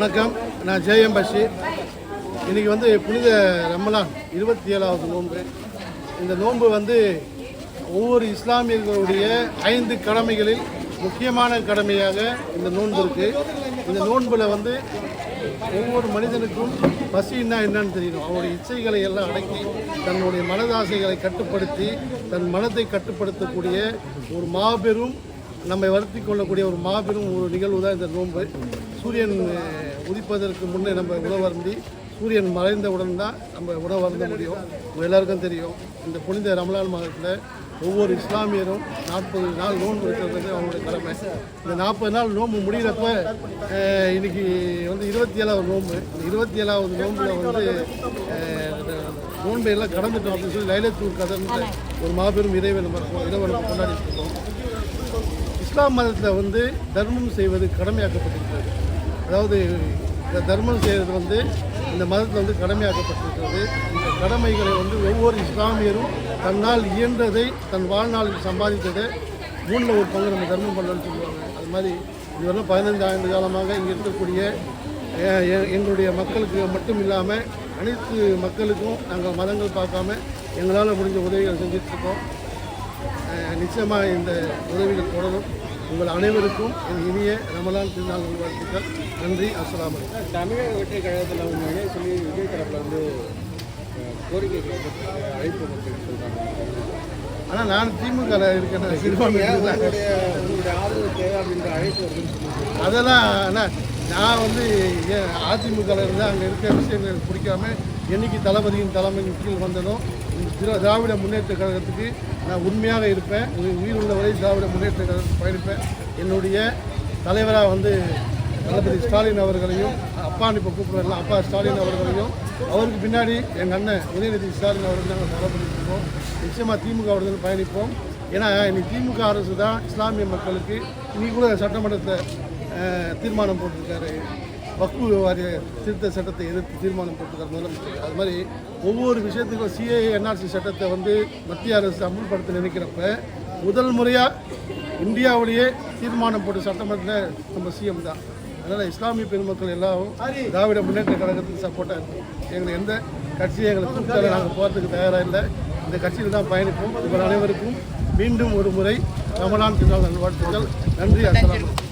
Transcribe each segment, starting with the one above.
வணக்கம், நான் ஜேஎம் பஷீர். இன்றைக்கி புனித ரமலான் 27வது நோன்பு. இந்த நோன்பு ஒவ்வொரு இஸ்லாமியர்களுடைய 5 கடமைகளில் முக்கியமான கடமையாக இந்த நோன்பு இருக்குது. இந்த நோன்பில் ஒவ்வொரு மனிதனுக்கும் பசின்னா என்னன்னு தெரியணும். அவருடைய இச்சைகளை எல்லாம் அடக்கி தன்னுடைய மனதாசைகளை கட்டுப்படுத்தி தன் மனத்தை கட்டுப்படுத்தக்கூடிய ஒரு மாபெரும், நம்மை வருத்தி கொள்ளக்கூடிய ஒரு மாபெரும் ஒரு நிகழ்வு தான் இந்த நோன்பு. சூரியன் உதிப்பதற்கு முன்னே நம்ம உணவருந்தி சூரியன் மறைந்தவுடன் தான் நம்ம உணவருந்த முடியும். எல்லாருக்கும் தெரியும், இந்த புனித ரமலான் மாதத்தில் ஒவ்வொரு இஸ்லாமியரும் 40 நாள் நோன்பு இருக்கிறது அவங்களுடைய கடமை. இந்த 40 நாள் நோன்பு முடிகிறப்ப இன்றைக்கி 27வது நோன்பு. இந்த 27வது நோம்பில் நோன்பை எல்லாம் கடந்துட்டோம் அப்படின்னு சொல்லி லைலத்துல் கதர்ன்ற ஒரு மாபெரும் இறைவனை கொண்டாடிட்டு இருக்கோம். இஸ்லாம் மதத்தில் தர்மம் செய்வது கடமையாக்கப்பட்டிருக்கிறது. அதாவது இந்த தர்மம் செய்வது இந்த மதத்தில் கடமையாக்கப்பட்டிருக்கிறது. இந்த கடமைகளை ஒவ்வொரு இஸ்லாமியரும் தன்னால் இயன்றதை தன் வாழ்நாளில் சம்பாதித்ததை 3ல் ஒரு பங்கு நம்ம தர்மம் பண்ணணும்னு சொல்லுவாங்க. அது மாதிரி இதுவரை 15 ஆண்டு காலமாக இங்கே இருக்கக்கூடிய எங்களுடைய மக்களுக்கு மட்டும் இல்லாமல் அனைத்து மக்களுக்கும் நாங்கள் மதங்கள் பார்க்காம எங்களால் முடிஞ்ச உதவிகள் செஞ்சிட்ருக்கோம். நிச்சயமாக இந்த உதவிகள் தொடரும். உங்கள் அனைவருக்கும் என் இனிய ரமலான் திருநாள் நல்வாழ்த்துக்கள். நன்றி. அஸ்ஸலாமு அலைக்கும். தமிழக வெற்றி கழகத்தில் அவங்க சொல்லி விஜய் தரப்பில் கோரிக்கை அழைப்பு சொல்கிறாங்க. ஆனால் நான் திமுக இருக்கேன், சிறுபான்மை ஆதரவு தேவை அப்படின்ற அழைப்பு வருதுன்னு சொல்லுவாங்க. அதெல்லாம் ஆனால் நான் அதிமுகவில் இருந்தால் அங்கே இருக்கிற விஷயங்கள் பிடிக்காம என்னைக்கு தளபதியின் தலைமையின் கீழ் வந்ததும் திராவிட முன்னேற்ற கழகத்துக்கு நான் உண்மையாக இருப்பேன். உயிர் உள்ளவரை திராவிட முன்னேற்ற கழகத்துக்கு பயணிப்பேன். என்னுடைய தலைவராக தளபதி ஸ்டாலின் அவர்களையும், அப்பான்னு இப்போ கூப்பிடுறலாம், அப்பா ஸ்டாலின் அவர்களையும், அவருக்கு பின்னாடி எங்கள் அண்ணன் உதயநிதி ஸ்டாலின் அவர்கள் நாங்கள் தலைப்படிருக்கோம். நிச்சயமாக திமுகவுடன் பயணிப்போம். ஏன்னா இன்னைக்கு திமுக அரசு தான் இஸ்லாமிய மக்களுக்கு இன்னைக்கு கூட சட்டமன்றத்தை தீர்மானம் போட்டிருக்காரு. வக்ஃபு வாரிய திருத்த சட்டத்தை எதிர்த்து தீர்மானம் போட்டிருக்காரு முதலமைச்சர். அது மாதிரி ஒவ்வொரு விஷயத்துக்கும் சிஏஏ என்ஆர்சி சட்டத்தை மத்திய அரசு அமல்படுத்த நினைக்கிறப்ப முதல் முறையாக இந்தியாவிலேயே தீர்மானம் போட்ட சட்டமன்றத்தில் நம்ம சிஎம் தான். அதனால் இஸ்லாமிய பெருமக்கள் எல்லாரும் திராவிட முன்னேற்ற கழகத்துக்கு சப்போர்ட்டாக இருக்கும். எங்களை எந்த கட்சியை எங்களை கூப்பிட்டாலும் நாங்கள் போகிறதுக்கு தயாராக இல்லை. இந்த கட்சியில் தான் பயணிப்போம். உங்கள் அனைவருக்கும் மீண்டும் ஒரு முறை ரமலான் திருநாள் நல்வாழ்த்துக்கள். நன்றி. அஸ்ஸலாமு அலைக்கும்.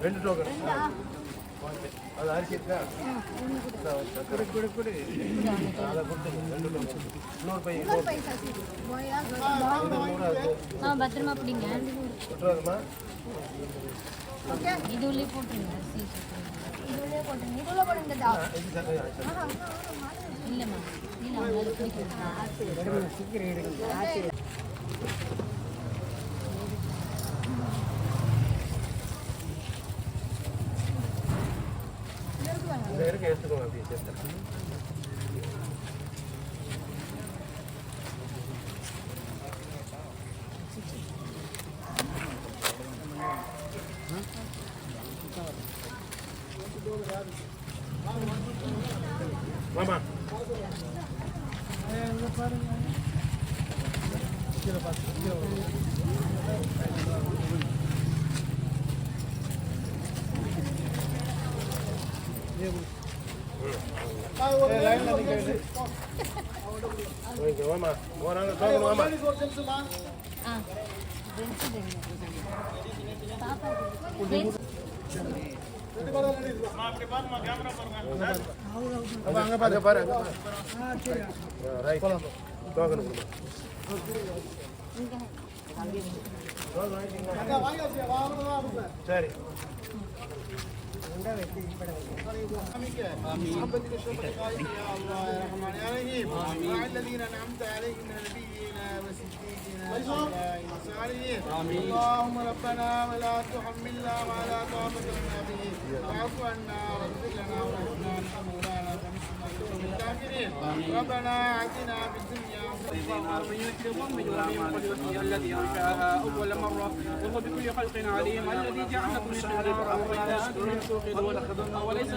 ரெண்டு டோக்கன் அது அரிசி இருக்கா? கொடு அதை கொடுத்து இன்னொரு பத்திரமா பிடிங்க. விட்டுருவாங்கம்மா. இது உள்ளே போட்டுருங்க. இல்லைம்மா, இல்லை அவங்களால பிடிக்கும். எடுத்துக்கோங்க. அப்படியே சேர்த்து மாமா கீழே பார்த்து லைன்ல நிற்கிறது. வாமா போறாங்க சோதனை வாமா ஆ ட்ரெஸ் தேங்க பாப்பா ட்ரெஸ் அங்க பாரு ரைட் டோக்கன் கொடுங்க சரி محبتك وشرفك يا الله يا رحمن يا رحيم مع الذين انعمت عليهم من النبيين والصديقين والصالحين اللهم ربنا ولا تحملنا ما لا طاقة لنا به واعف عنا واغفر لنا وارحمنا انت مولانا فنعم الكافرين ربنا اتنا في الدنيا من يكرم محمد ولم الذي انشاها اول مره وهو بكل خلق عليم الذي جعلكم من شهر وليس